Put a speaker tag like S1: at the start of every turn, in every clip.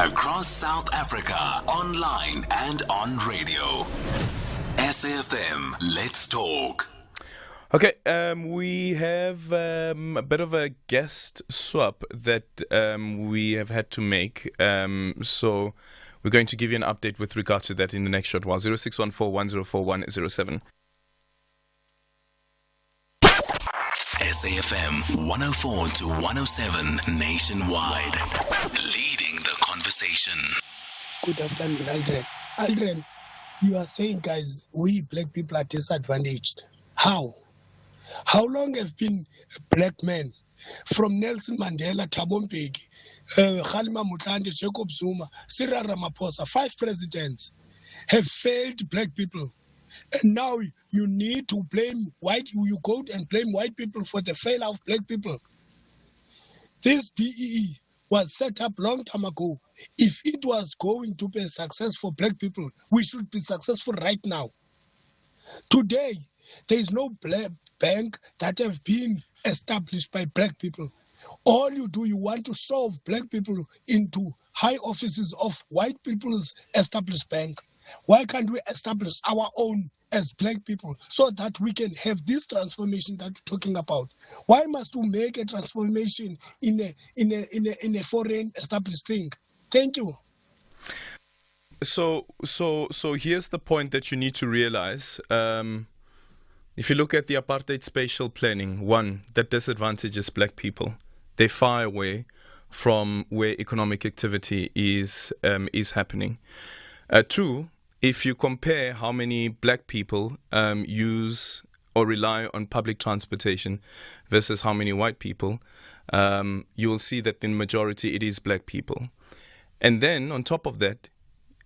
S1: Across South Africa, online and on radio. SAFM, let's talk.
S2: Okay, we have a bit of a guest swap that we have had to make. So we're going to give you an update with regard to that in the next short while. 0614104107.
S1: SAFM 104 to 107 nationwide. Leading the conversation.
S3: Good afternoon, Aldrin. Aldrin, you are saying, guys, we black people are disadvantaged. How? How long have been black men from Nelson Mandela, Thabo Mbeki, Kgalema Motlanthe, Jacob Zuma, Cyril Ramaphosa, 5 presidents have failed black people? And now you need to blame you go and blame white people for the failure of black people. This BEE was set up long time ago. If it was going to be a success for black people, we should be successful right now. Today, there is no black bank that have been established by black people. All you do, you want to shove black people into high offices of white people's established bank. Why can't we establish our own as black people so that we can have this transformation that you're talking about? Why must we make a transformation in a foreign established thing? Thank you.
S2: So here's the point that you need to realize. If you look at the apartheid spatial planning, one, that disadvantages black people. They're far away from where economic activity is happening. Two, if you compare how many black people use or rely on public transportation versus how many white people, you will see that in majority it is black people. And then on top of that,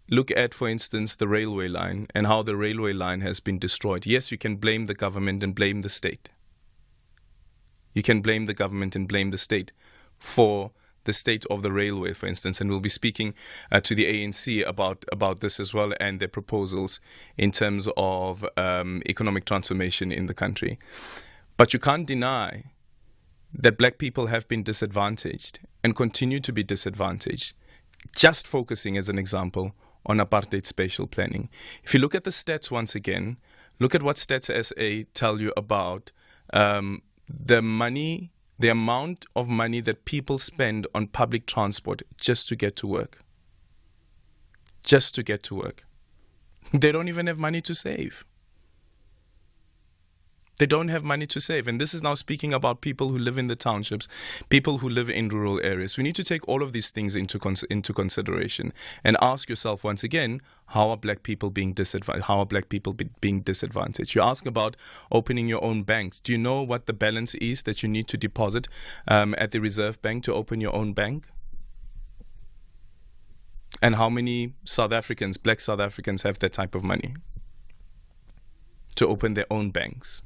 S2: look at, for instance, the railway line and how the railway line has been destroyed. Yes, you can blame the government and blame the state. You can blame the government and blame the state for the state of the railway, for instance, and we'll be speaking to the ANC about this as well and their proposals in terms of economic transformation in the country. But you can't deny that black people have been disadvantaged and continue to be disadvantaged, just focusing as an example on apartheid spatial planning. If you look at the stats once again, look at what Stats SA tell you about the amount of money that people spend on public transport just to get to work. Just to get to work. They don't even have money to save. They don't have money to save. And this is now speaking about people who live in the townships, people who live in rural areas. We need to take all of these things into consideration and ask yourself once again, how are black people being disadvantaged? How are black people being disadvantaged? You ask about opening your own banks. Do you know what the balance is that you need to deposit at the Reserve Bank to open your own bank? And how many South Africans, black South Africans, have that type of money to open their own banks?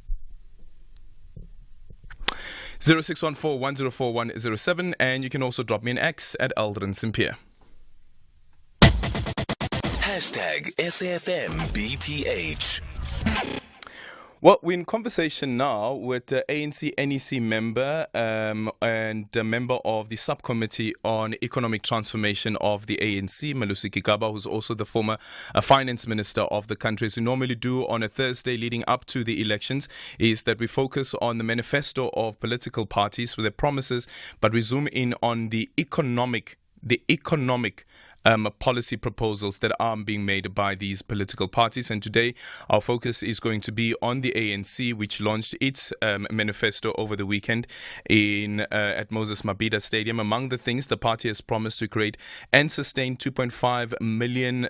S2: 0614104107, and you can also drop me an X at Aldrin Sampear.
S1: #SAFMBTH.
S2: Well, we're in conversation now with ANC NEC member and a member of the subcommittee on economic transformation of the ANC, Malusi Gigaba, who's also the former finance minister of the country. As we normally do on a Thursday leading up to the elections, is that we focus on the manifesto of political parties with their promises, but we zoom in on the economic policy proposals that are being made by these political parties. And today our focus is going to be on the ANC, which launched its manifesto over the weekend at Moses Mabhida Stadium. Among the things, the party has promised to create and sustain 2.5 million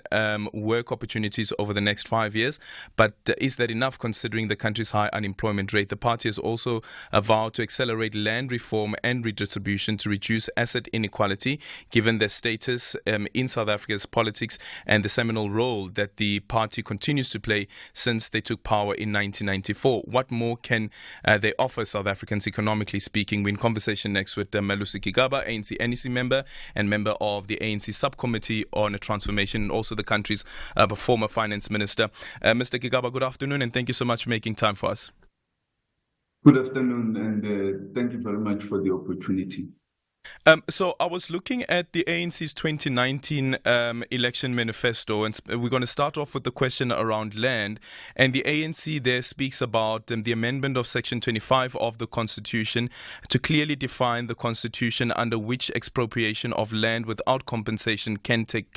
S2: work opportunities over the next 5 years. But is that enough considering the country's high unemployment rate? The party has also vowed to accelerate land reform and redistribution to reduce asset inequality, given their status in South Africa's politics and the seminal role that the party continues to play since they took power in 1994. What more can they offer South Africans economically speaking? We're in conversation next with Malusi Gigaba, ANC NEC member and member of the ANC subcommittee on transformation, and also the country's former finance minister. Mr. Gigaba, good afternoon, and thank you so much for making time for us.
S4: Good afternoon, and thank you very much for the opportunity.
S2: So I was looking at the ANC's 2019 election manifesto, and we're going to start off with the question around land. And the ANC there speaks about the amendment of Section 25 of the Constitution to clearly define the Constitution under which expropriation of land without compensation can take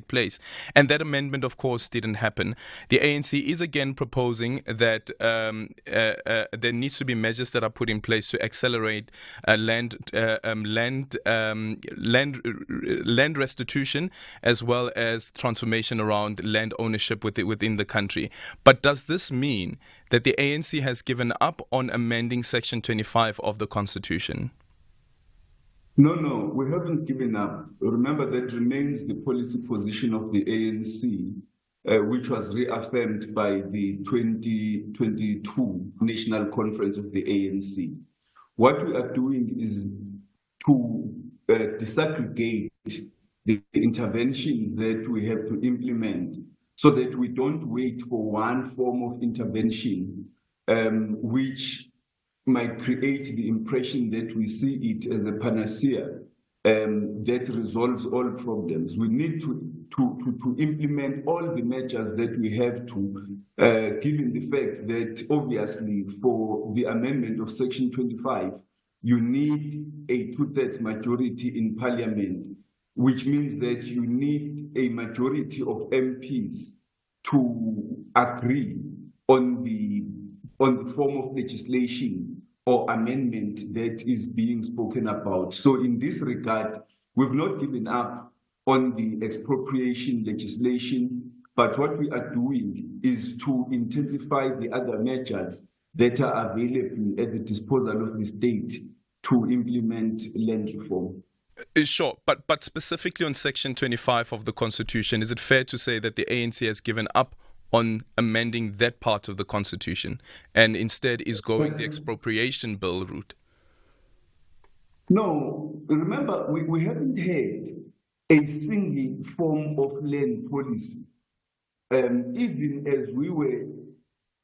S2: place. And that amendment, of course, didn't happen. The ANC is again proposing that there needs to be measures that are put in place to accelerate land restitution as well as transformation around land ownership within the country. But does this mean that the ANC has given up on amending Section 25 of the Constitution?
S4: No, we haven't given up. Remember, that remains the policy position of the ANC, which was reaffirmed by the 2022 National Conference of the ANC. What we are doing is to disaggregate the interventions that we have to implement so that we don't wait for one form of intervention which might create the impression that we see it as a panacea that resolves all problems. We need to implement all the measures that we have to, given the fact that obviously for the amendment of Section 25, you need a two-thirds majority in parliament, which means that you need a majority of MPs to agree on the form of legislation or amendment that is being spoken about. So in this regard, we've not given up on the expropriation legislation, but what we are doing is to intensify the other measures that are available at the disposal of the state to implement land reform.
S2: Sure, but specifically on Section 25 of the Constitution, is it fair to say that the ANC has given up on amending that part of the Constitution and instead is going the expropriation bill route?
S4: No, remember, we haven't had a single form of land policy. Even as we were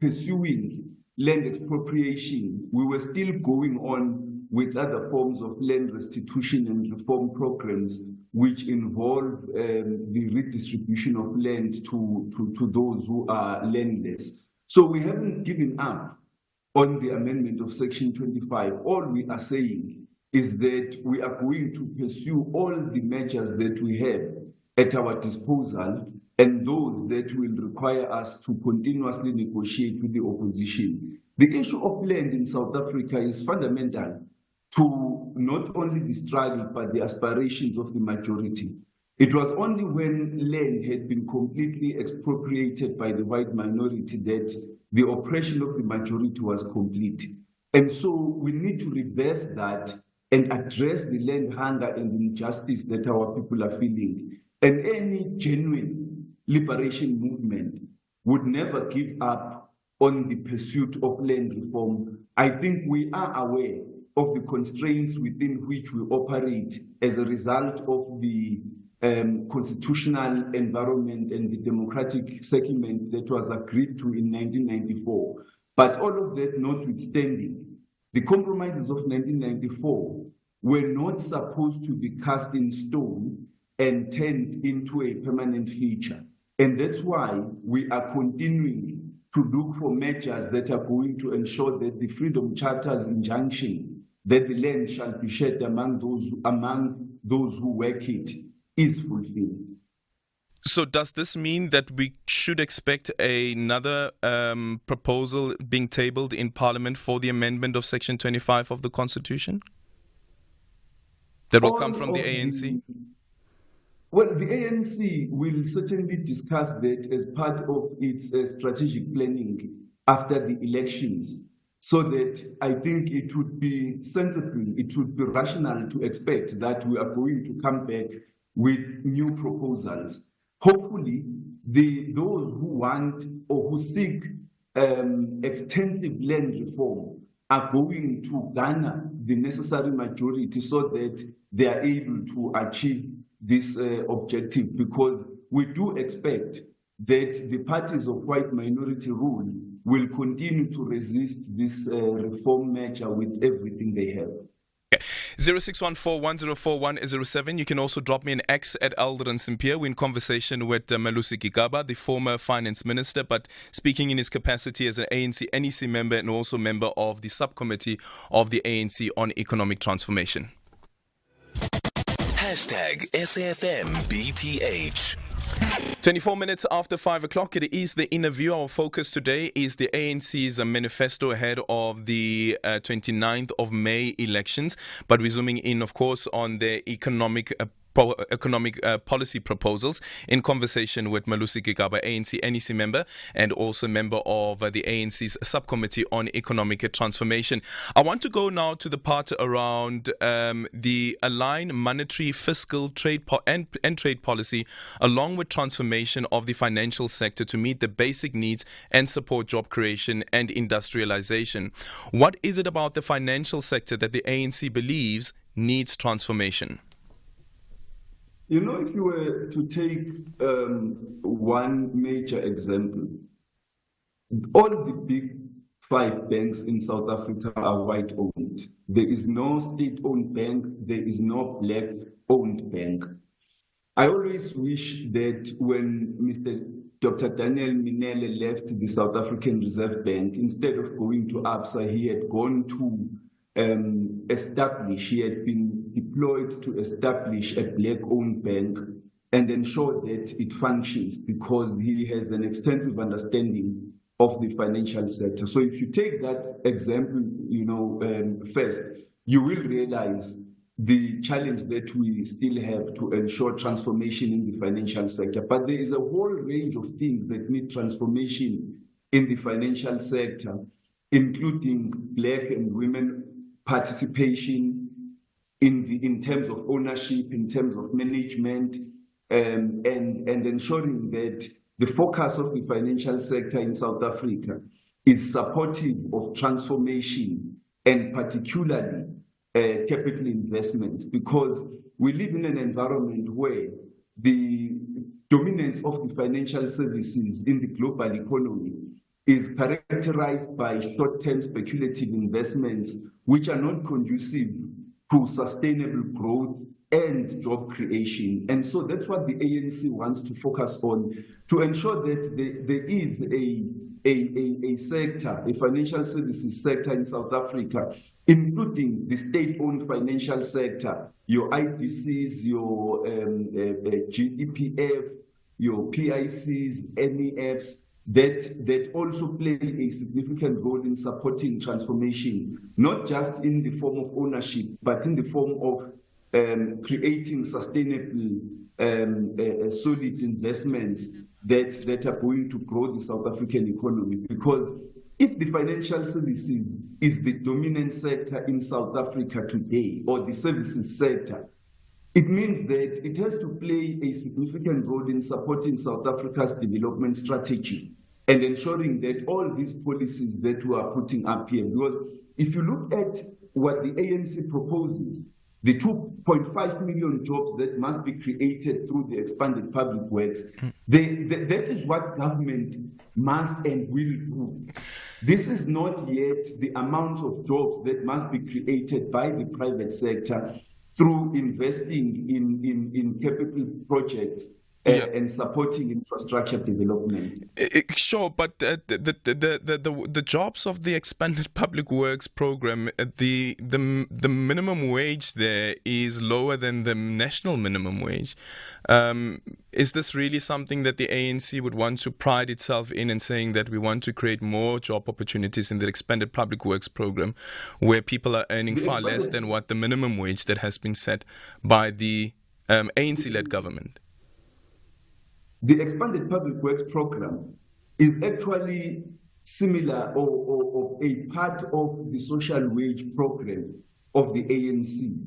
S4: pursuing land expropriation, we were still going on with other forms of land restitution and reform programs, which involve the redistribution of land to those who are landless. So we haven't given up on the amendment of Section 25. All we are saying is that we are going to pursue all the measures that we have at our disposal and those that will require us to continuously negotiate with the opposition. The issue of land in South Africa is fundamental to not only the struggle, but the aspirations of the majority. It was only when land had been completely expropriated by the white minority that the oppression of the majority was complete. And so we need to reverse that and address the land hunger and injustice that our people are feeling. And any genuine liberation movement would never give up on the pursuit of land reform. I think we are aware of the constraints within which we operate as a result of the constitutional environment and the democratic settlement that was agreed to in 1994. But all of that notwithstanding, the compromises of 1994 were not supposed to be cast in stone and turned into a permanent feature. And that's why we are continuing to look for measures that are going to ensure that the Freedom Charter's injunction that the land shall be shared among those who work it is fulfilled.
S2: So does this mean that we should expect another proposal being tabled in Parliament for the amendment of Section 25 of the Constitution? That will come from the ANC?
S4: Well, the ANC will certainly discuss that as part of its strategic planning after the elections. So that I think it would be sensible, it would be rational to expect that we are going to come back with new proposals. Hopefully, those who want or who seek extensive land reform are going to garner the necessary majority so that they are able to achieve this objective, because we do expect that the parties of white minority rule will continue to resist this reform measure with everything they have.
S2: 0614-104-107. You can also drop me an X at Aldrin Sampear. We're in conversation with Malusi Gigaba, the former finance minister, but speaking in his capacity as an ANC NEC member and also member of the subcommittee of the ANC on economic transformation.
S1: Hashtag SAFMBTH.
S2: 24 minutes after 5 o'clock, it is the Inner View. Our focus today is the ANC's manifesto ahead of the 29th of May elections. But we're zooming in, of course, on their economic policy proposals in conversation with Malusi Gigaba, ANC NEC member and also member of the ANC's subcommittee on economic transformation. I want to go now to the part around the aligned monetary, fiscal, trade and trade policy along with transformation of the financial sector to meet the basic needs and support job creation and industrialization. What is it about the financial sector that the ANC believes needs transformation?
S4: You know, if you were to take one major example, all the big 5 banks in South Africa are white-owned. There is no state-owned bank. There is no black-owned bank. I always wish that when Dr. Daniel Minele left the South African Reserve Bank, instead of going to ABSA, he had gone to he had been deployed to establish a black-owned bank and ensure that it functions, because he has an extensive understanding of the financial sector. So if you take that example, first, you will realize the challenge that we still have to ensure transformation in the financial sector. But there is a whole range of things that need transformation in the financial sector, including black and women participation in terms of ownership, in terms of management, and ensuring that the focus of the financial sector in South Africa is supportive of transformation and particularly capital investments, because we live in an environment where the dominance of the financial services in the global economy is characterized by short-term speculative investments which are not conducive to sustainable growth and job creation. And so that's what the ANC wants to focus on, to ensure that there is a sector, a financial services sector in South Africa, including the state-owned financial sector, your IDCs, your GEPF, your PICs, NEFs, that also play a significant role in supporting transformation, not just in the form of ownership, but in the form of creating sustainable, solid investments that are going to grow the South African economy. Because if the financial services is the dominant sector in South Africa today, or the services sector, it means that it has to play a significant role in supporting South Africa's development strategy and ensuring that all these policies that we are putting up here, because if you look at what the ANC proposes, the 2.5 million jobs that must be created through the expanded public works, that is what government must and will do. This is not yet the amount of jobs that must be created by the private sector through investing in capital projects and supporting infrastructure development.
S2: Sure, but the jobs of the expanded public works program, the minimum wage there is lower than the national minimum wage. Is this really something that the ANC would want to pride itself in and saying that we want to create more job opportunities in the expanded public works program, where people are earning far less than what the minimum wage that has been set by the ANC-led government?
S4: The expanded public works program is actually similar or a part of the social wage program of the ANC.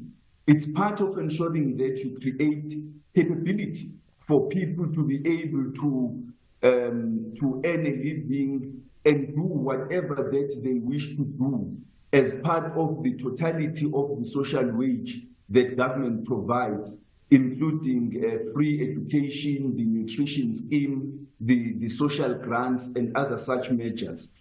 S4: It's part of ensuring that you create capability for people to be able to earn a living and do whatever that they wish to do as part of the totality of the social wage that government provides, including free education, the nutrition scheme, the social grants, and other such measures.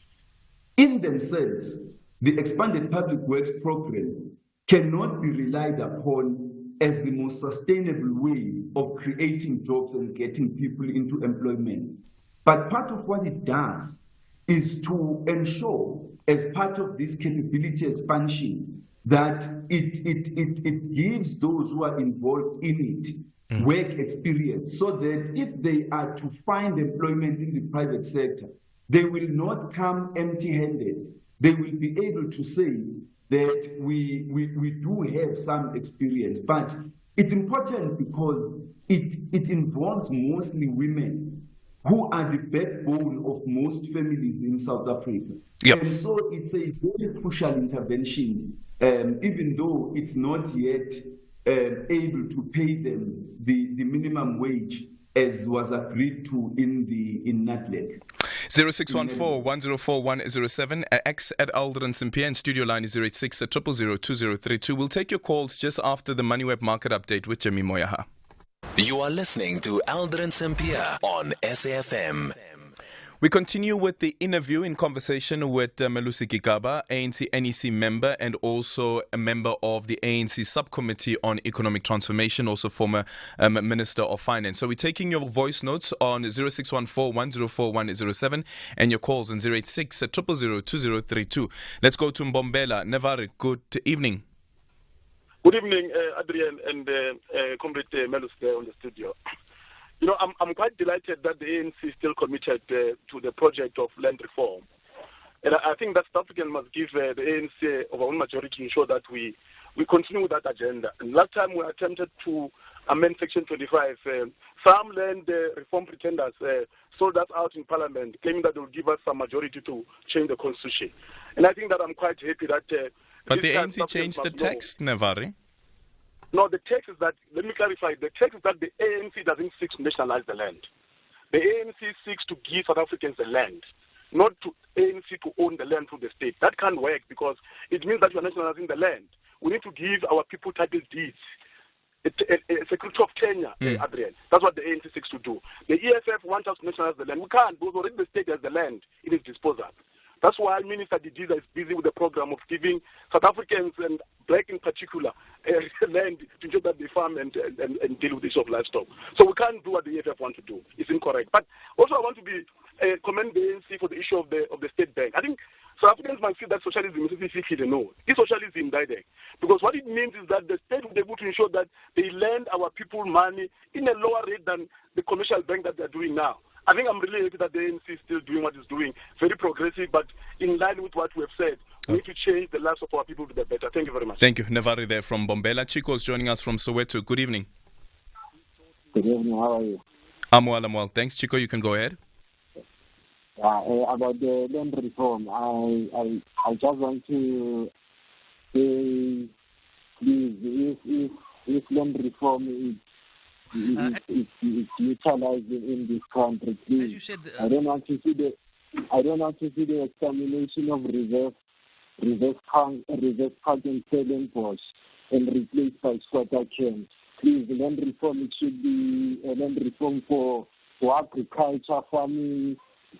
S4: In themselves, the expanded public works program cannot be relied upon as the most sustainable way of creating jobs and getting people into employment. But part of what it does is to ensure, as part of this capability expansion, that it gives those who are involved in it work experience, so that if they are to find employment in the private sector, they will not come empty-handed. They will be able to say that we do have some experience. But it's important because it involves mostly women who are the backbone of most families in South Africa.
S2: Yep.
S4: And so it's a very crucial intervention, even though it's not yet able to pay them the minimum wage as was agreed to in NATLEC.
S2: 0614-104-107, X at Aldrin Sampear, and studio line is 086-000-2032. We'll take your calls just after the MoneyWeb market update with Jimmy Moyaha.
S1: You are listening to Aldrin Sampear on SAFM.
S2: We continue with the interview in conversation with Malusi Gigaba, ANC NEC member and also a member of the ANC Subcommittee on Economic Transformation, also former Minister of Finance. So we're taking your voice notes on 0614-104-107 and your calls on 086-000-2032. Let's go to Mbombela. Nevari, good evening.
S5: Good evening, Adrian and Comrade Melus there on the studio. You know, I'm quite delighted that the ANC is still committed to the project of land reform. And I think that South Africans must give the ANC of our own majority to ensure that we continue with that agenda. And last time we attempted to amend Section 25, some land reform pretenders sold us out in Parliament, claiming that they would give us some majority to change the Constitution. And I think that I'm quite happy that...
S2: but the ANC changed the text, Nevari.
S5: No, the text is that, let me clarify, the text is that the ANC doesn't seek to nationalize the land. The ANC seeks to give South Africans the land, not to ANC to own the land through the state. That can't work because it means that you're nationalizing the land. We need to give our people title deeds, a security of tenure, Adrian. That's what the ANC seeks to do. The EFF wants us to nationalize the land. We can't, because already the state has the land in its disposal. That's why Minister Didiza is busy with the program of giving South Africans and black in particular land to ensure that they farm and deal with the issue of livestock. So we can't do what the EFF want to do. It's incorrect. But also I want to commend the ANC for the issue of the state bank. I think South Africans might feel that socialism is easy, no. It's socialism, direct. Because what it means is that the state will be able to ensure that they lend our people money in a lower rate than the commercial bank that they're doing now. I think I'm really happy that the ANC is still doing what it's doing. Very progressive, but in line with what we have said. We need to change the lives of our people to the better. Thank you very much.
S2: Thank you. Nevari there from Bombela. Chico is joining us from Soweto. Good evening.
S6: Good evening. How are you?
S2: I'm well. Thanks, Chico. You can go ahead.
S6: About the land reform, I just want to say, please, if land reform is utilized in this country, please.
S7: As you said,
S6: I don't want to see the extermination of reserve park and Stellenbosch and replaced by squatter camps. Please, land reform, it should be a land reform for agriculture, farming,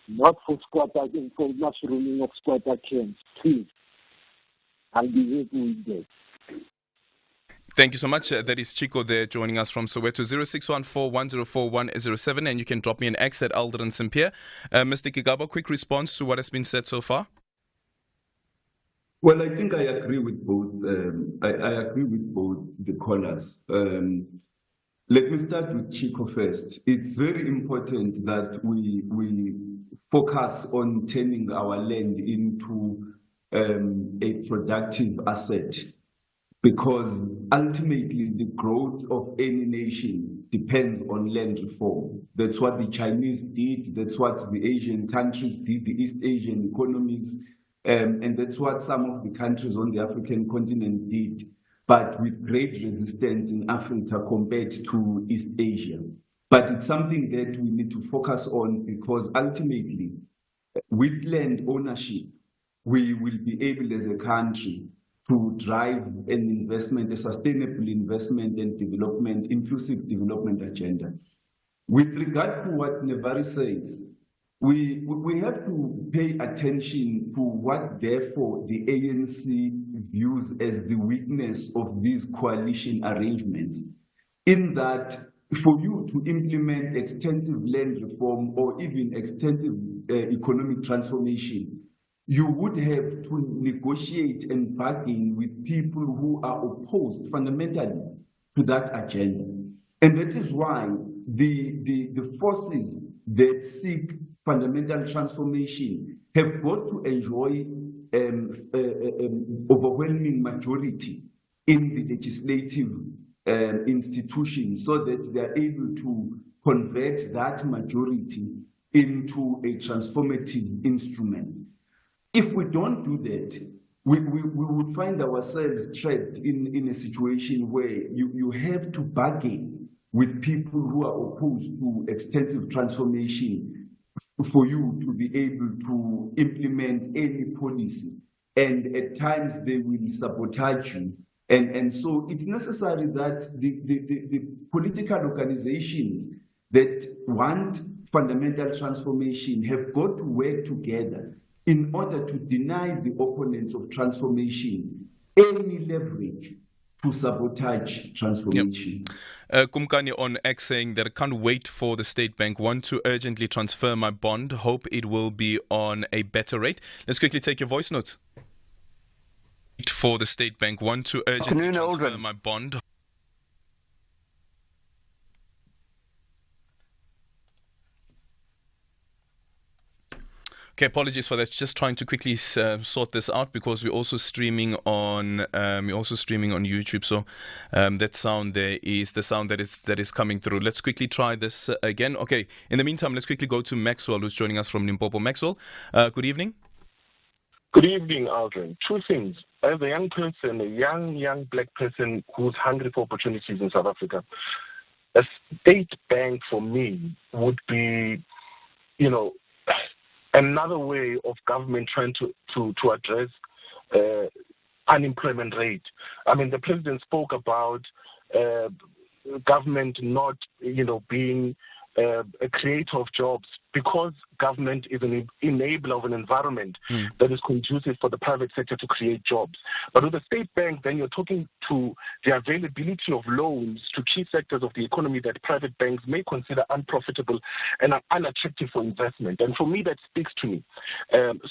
S6: not for squatter, for mushrooming of squatter camps. Please, I'll be happy with that.
S2: Thank you so much. That is Chico there joining us from Soweto. 0614-104-107, and you can drop me an X at Aldrin Sampear. Mr. Gigaba, quick response to what has been said so far?
S4: Well, I think I agree with both. I agree with both the callers. Let me start with Chico first. It's very important that we focus on turning our land into a productive asset, because ultimately the growth of any nation depends on land reform. That's what the Chinese did. That's what the Asian countries did, the East Asian economies. And that's what some of the countries on the African continent did, but with great resistance in Africa compared to East Asia. But it's something that we need to focus on, because ultimately, with land ownership, we will be able as a country to drive an investment, a sustainable investment and development, inclusive development agenda. With regard to what Nevari says, we have to pay attention to what, therefore, the ANC views as the weakness of these coalition arrangements, in that for you to implement extensive land reform or even extensive economic transformation, you would have to negotiate and bargain with people who are opposed fundamentally to that agenda. And that is why the forces that seek fundamental transformation have got to enjoy overwhelming majority in the legislative institutions, so that they are able to convert that majority into a transformative instrument. If we don't do that, we would find ourselves trapped in a situation where you have to bargain with people who are opposed to extensive transformation for you to be able to implement any policy. And at times they will sabotage you. And so it's necessary that the political organizations that want fundamental transformation have got to work together in order to deny the opponents of transformation any leverage to sabotage transformation.
S2: Kumkani on X saying that I can't wait for the State Bank. Want to urgently transfer my bond. Hope it will be on a better rate. Let's quickly take your voice notes. For the State Bank. Want to urgently transfer my bond. Okay, apologies for that. Just trying to quickly sort this out, because we're also streaming on YouTube. So that sound there is the sound that is coming through. Let's quickly try this again. Okay. In the meantime, let's quickly go to Maxwell, who's joining us from Limpopo. Maxwell, good evening.
S5: Good evening, Aldrin. Two things. As a young person, a young black person who's hungry for opportunities in South Africa, a state bank for me would be, another way of government trying to address unemployment rate. I mean, the president spoke about government not, being a creator of jobs, because government is an enabler of an environment that is conducive for the private sector to create jobs. But with the state bank, then you're talking to the availability of loans to key sectors of the economy that private banks may consider unprofitable and unattractive for investment. And for me, that speaks to me.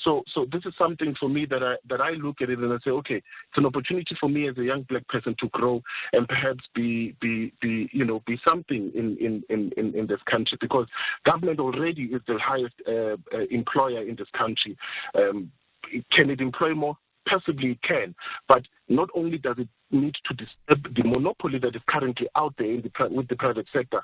S5: So this is something for me that I look at it and I say, okay, it's an opportunity for me as a young black person to grow and perhaps be something in this country, because government already is the highest employer in this country. Can it employ more? Possibly it can, but not only does it need to disturb the monopoly that is currently out there with the private sector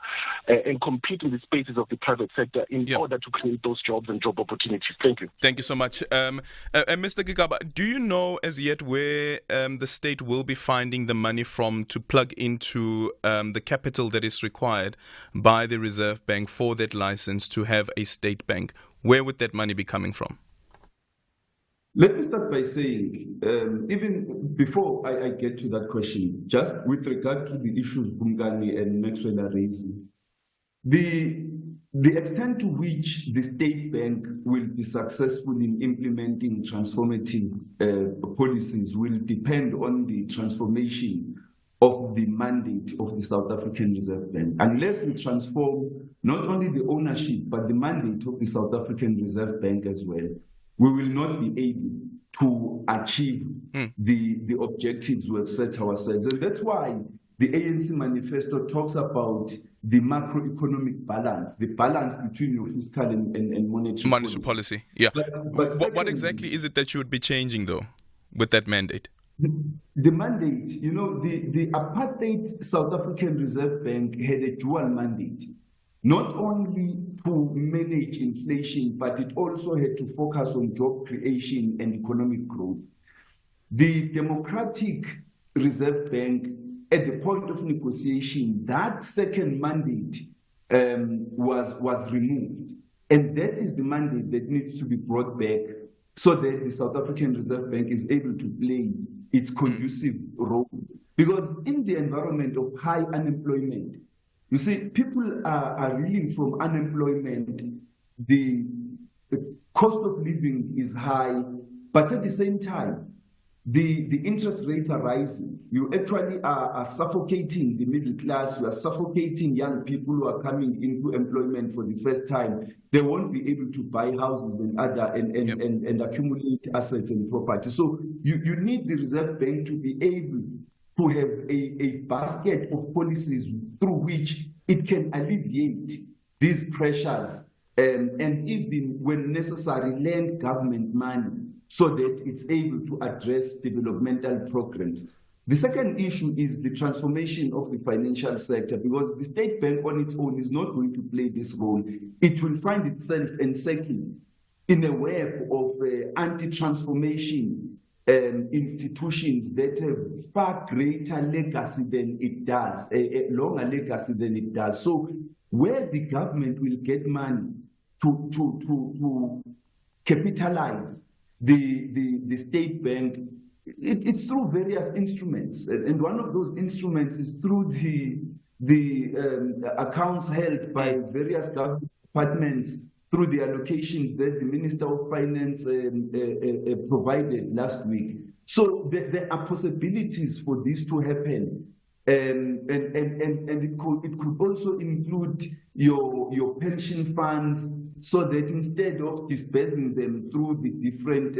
S5: and compete in the spaces of the private sector in order to create those jobs and job opportunities. Thank you.
S2: Thank you so much. Mr. Gigaba, do you know as yet where the state will be finding the money from to plug into the capital that is required by the Reserve Bank for that license to have a state bank? Where would that money be coming from?
S4: Let me start by saying, even before I get to that question, just with regard to the issues Bungani and Maxwell are raising, the extent to which the state bank will be successful in implementing transformative policies will depend on the transformation of the mandate of the South African Reserve Bank. Unless we transform not only the ownership, but the mandate of the South African Reserve Bank as well, we will not be able to achieve the objectives we have set ourselves. And that's why the ANC manifesto talks about the macroeconomic balance, the balance between your fiscal and monetary
S2: policy. Yeah. But secondly, what exactly is it that you would be changing, though, with that mandate?
S4: The mandate, the apartheid South African Reserve Bank had a dual mandate. Not only to manage inflation, but it also had to focus on job creation and economic growth. The Democratic Reserve Bank, at the point of negotiation, that second mandate was removed. And that is the mandate that needs to be brought back so that the South African Reserve Bank is able to play its conducive role. Because in the environment of high unemployment, you see, people are reeling from unemployment. The the cost of living is high, but at the same time, the interest rates are rising. You actually are suffocating the middle class. You are suffocating young people who are coming into employment for the first time. They won't be able to buy houses and accumulate assets and property. So you need the Reserve Bank to be able to have a basket of policies through which it can alleviate these pressures and even when necessary lend government money so that it's able to address developmental programs. The second issue is the transformation of the financial sector, because the state bank on its own is not going to play this role. It will find itself encircled in a web of anti-transformation institutions that have far greater legacy than it does, a longer legacy than it does. So where the government will get money to capitalize the state bank, it's through various instruments, and one of those instruments is through the accounts held by various government departments through the allocations that the Minister of Finance provided last week. So there are possibilities for this to happen, and it could also include your pension funds, so that instead of dispersing them through the different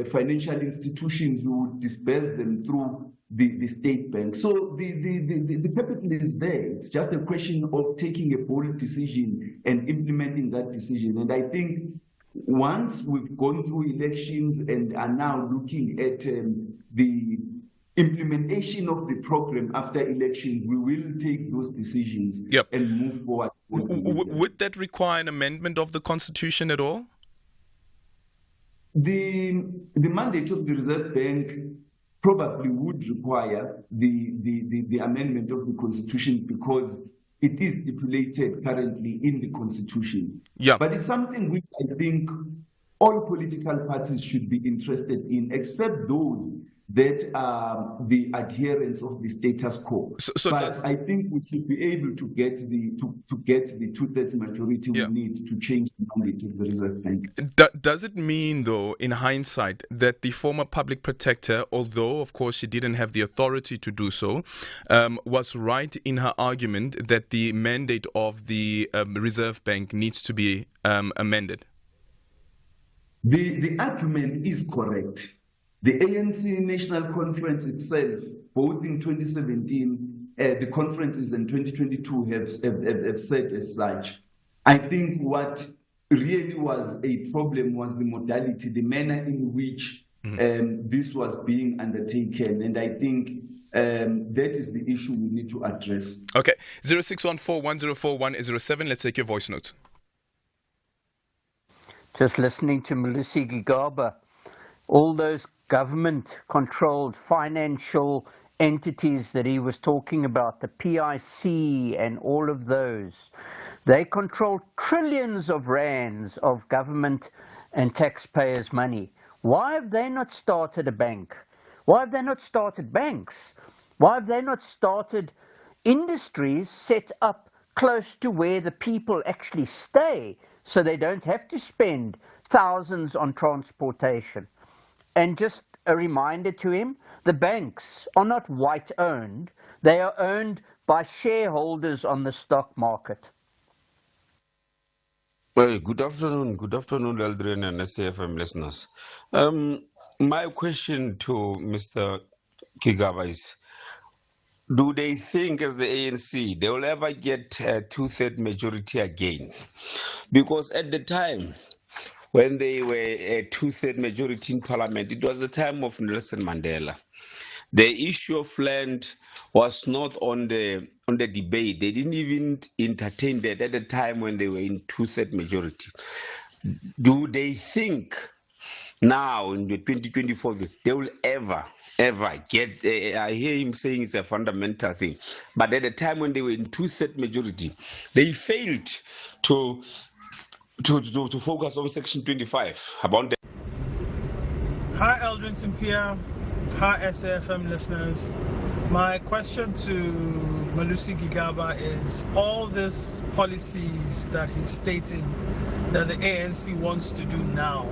S4: financial institutions, you would disperse them through the state bank. So the capital is there. It's just a question of taking a bold decision and implementing that decision. And I think once we've gone through elections and are now looking at the implementation of the program after elections, we will take those decisions and move forward.
S2: Would that require an amendment of the Constitution at all?
S4: The mandate of the Reserve Bank probably would require the amendment of the Constitution, because it is stipulated currently in the Constitution. But it's something which I think all political parties should be interested in, except those that are the adherents of the status quo. But I think we should be able to get the 2/3 majority we need to change the mandate of the Reserve Bank.
S2: Does it mean, though, in hindsight, that the former public protector, although of course she didn't have the authority to do so, was right in her argument that the mandate of the Reserve Bank needs to be amended?
S4: The argument is correct. The ANC National Conference itself, both in 2017, the conferences in 2022 have said as such. I think what really was a problem was the modality, the manner in which this was being undertaken. And I think that is the issue we need to address.
S2: Okay, 0614-104107. Let's take your voice notes.
S7: Just listening to Malusi Gigaba, all those government-controlled financial entities that he was talking about, the PIC and all of those, they control trillions of rands of government and taxpayers' money. Why have they not started a bank? Why have they not started banks? Why have they not started industries set up close to where the people actually stay, so they don't have to spend thousands on transportation? And just a reminder to him, the banks are not white-owned. They are owned by shareholders on the stock market.
S8: Well, good afternoon, Aldrin and SAFM listeners. My question to Mr. Gigaba is, do they think, as the ANC, they will ever get a 2/3 majority again? Because at the time, when they were a 2/3 majority in parliament, it was the time of Nelson Mandela. The issue of land was not on the debate. They didn't even entertain that at the time when they were in 2/3 majority. Do they think now in the 2024 they will ever get? I hear him saying it's a fundamental thing, but at the time when they were in 2/3 majority, they failed to focus on Section 25 about the...
S9: Hi, Aldrin Sampear. Hi, SAFM listeners. My question to Malusi Gigaba is all these policies that he's stating that the ANC wants to do now,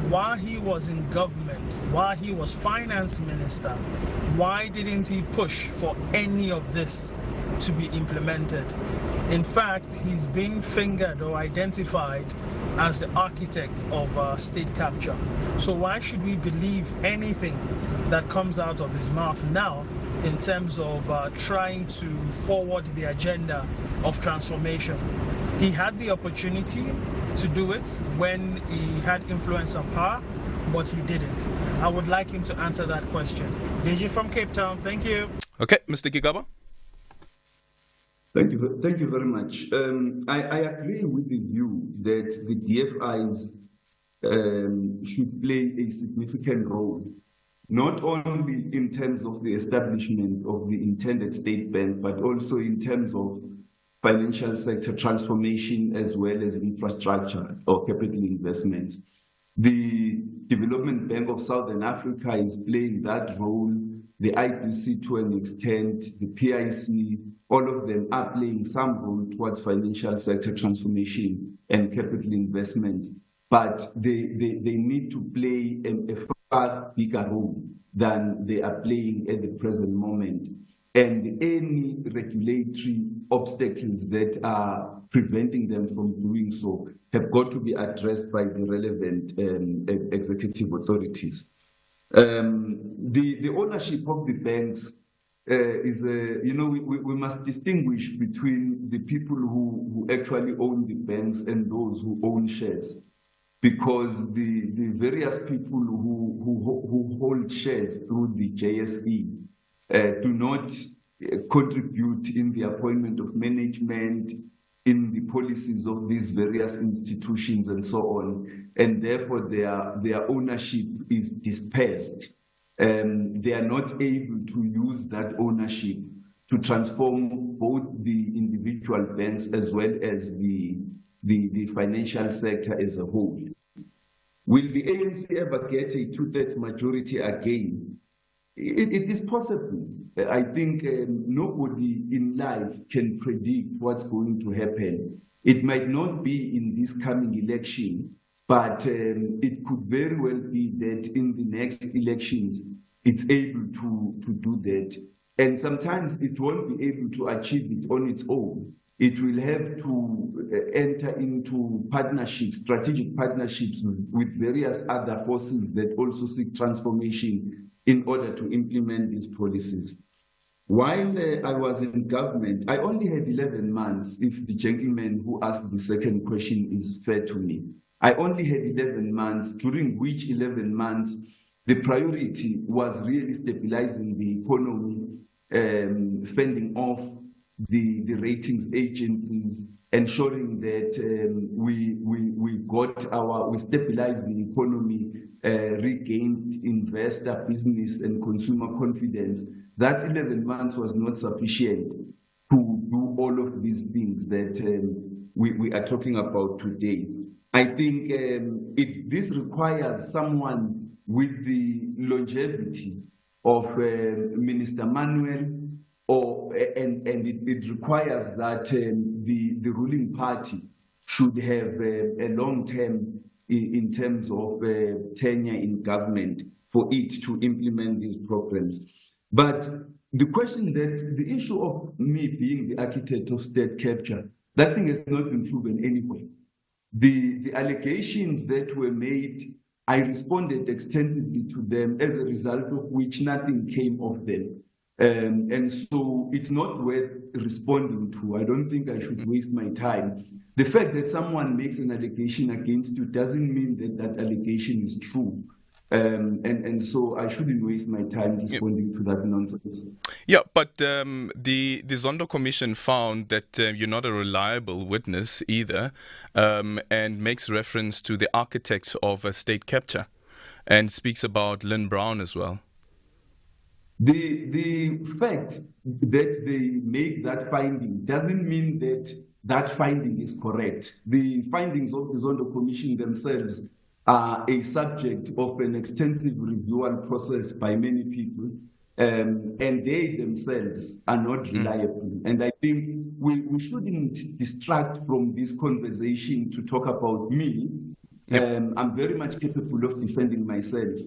S9: while he was in government, while he was finance minister, why didn't he push for any of this to be implemented? In fact, he's been fingered or identified as the architect of state capture. So why should we believe anything that comes out of his mouth now in terms of trying to forward the agenda of transformation? He had the opportunity to do it when he had influence and power, but he didn't. I would like him to answer that question. Deji from Cape Town, thank you.
S2: Okay, Mr. Gigaba.
S4: Thank you very much. I agree with the view that the DFIs should play a significant role, not only in terms of the establishment of the intended state bank, but also in terms of financial sector transformation as well as infrastructure or capital investments. The Development Bank of Southern Africa is playing that role, the IDC to an extent, the PIC, all of them are playing some role towards financial sector transformation and capital investments, but they need to play a far bigger role than they are playing at the present moment. And any regulatory obstacles that are preventing them from doing so have got to be addressed by the relevant executive authorities. The ownership of the banks is, we must distinguish between the people who actually own the banks and those who own shares, because the various people who hold shares through the JSE do not contribute in the appointment of management, in the policies of these various institutions and so on, and therefore their ownership is dispersed. They are not able to use that ownership to transform both the individual banks as well as the financial sector as a whole. Will the ANC ever get a 2/3 majority again? It is possible. I think nobody in life can predict what's going to happen. It might not be in this coming election, but it could very well be that in the next elections, it's able to do that. And sometimes it won't be able to achieve it on its own. It will have to enter into partnerships, strategic partnerships with various other forces that also seek transformation in order to implement these policies. While I was in government, I only had 11 months, if the gentleman who asked the second question is fair to me. I only had 11 months, during which 11 months, the priority was really stabilizing the economy, fending off the ratings agencies, ensuring that we stabilized the economy, regained investor, business, and consumer confidence. That 11 months was not sufficient to do all of these things that we are talking about today. I think this requires someone with the longevity of Minister Manuel, and it requires that the ruling party should have a long term in terms of tenure in government for it to implement these programs. But the question that the issue of me being the architect of state capture, that thing has not been proven anyway. The allegations that were made, I responded extensively to them, as a result of which nothing came of them. And so it's not worth responding to. I don't think I should waste my time. The fact that someone makes an allegation against you doesn't mean that that allegation is true. And so I shouldn't waste my time responding to that nonsense.
S2: Yeah, but the Zondo Commission found that you're not a reliable witness either, and makes reference to the architects of state capture and speaks about Lynn Brown as well.
S4: The fact that they make that finding doesn't mean that that finding is correct. The findings of the Zondo Commission themselves are a subject of an extensive review process by many people. and they themselves are not reliable. And I think we shouldn't distract from this conversation to talk about me. I'm very much capable of defending myself.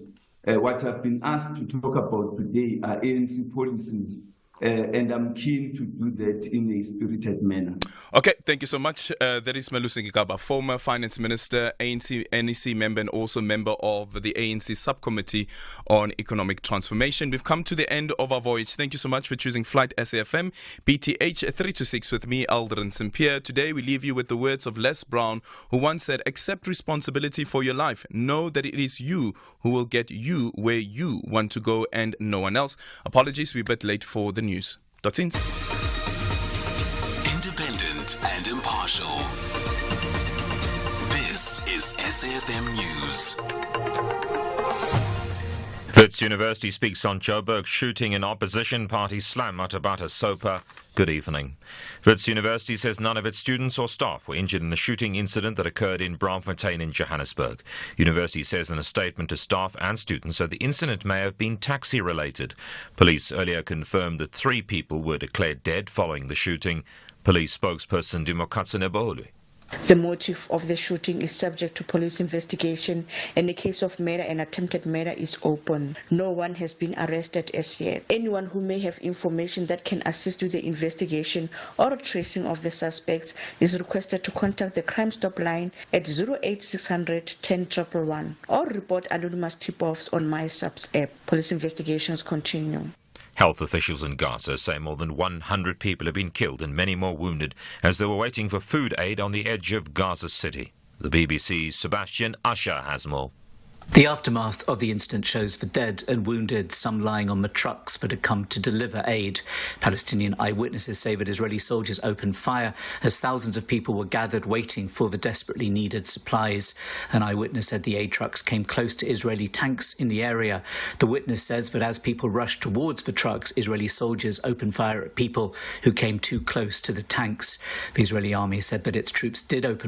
S4: What I've been asked to talk about today are ANC policies, and I'm keen to do that in a spirited manner.
S2: Okay, thank you so much. That is Malusi Gigaba, former finance minister, ANC NEC member, and also member of the ANC subcommittee on economic transformation. We've come to the end of our voyage. Thank you so much for choosing Flight SAFM, BTH 326 with me, Aldrin Sampear. Today we leave you with the words of Les Brown, who once said, "Accept responsibility for your life. Know that it is you who will get you where you want to go and no one else." Apologies, we're a bit late for the news. Independent
S1: and impartial. This is SAFM News.
S10: Wits University speaks on Joburg shooting in opposition party slam at Atabata Sopa. Good evening. Wits University says none of its students or staff were injured in the shooting incident that occurred in Braamfontein in Johannesburg. University says in a statement to staff and students that the incident may have been taxi-related. Police earlier confirmed that 3 people were declared dead following the shooting. Police spokesperson Dimokatsu Nebolu.
S11: The motive of the shooting is subject to police investigation, and the case of murder and attempted murder is open. No one has been arrested as yet. Anyone who may have information that can assist with the investigation or tracing of the suspects is requested to contact the Crime Stop line at 08600 10 111 or report anonymous tip-offs on MySubs app. Police investigations continue.
S10: Health officials in Gaza say more than 100 people have been killed and many more wounded as they were waiting for food aid on the edge of Gaza City. The BBC's Sebastian Usher has more.
S12: The aftermath of the incident shows the dead and wounded, some lying on the trucks that had come to deliver aid. Palestinian eyewitnesses say that Israeli soldiers opened fire as thousands of people were gathered waiting for the desperately needed supplies. An eyewitness said the aid trucks came close to Israeli tanks in the area. The witness says that as people rushed towards the trucks, Israeli soldiers opened fire at people who came too close to the tanks. The Israeli army said that its troops did open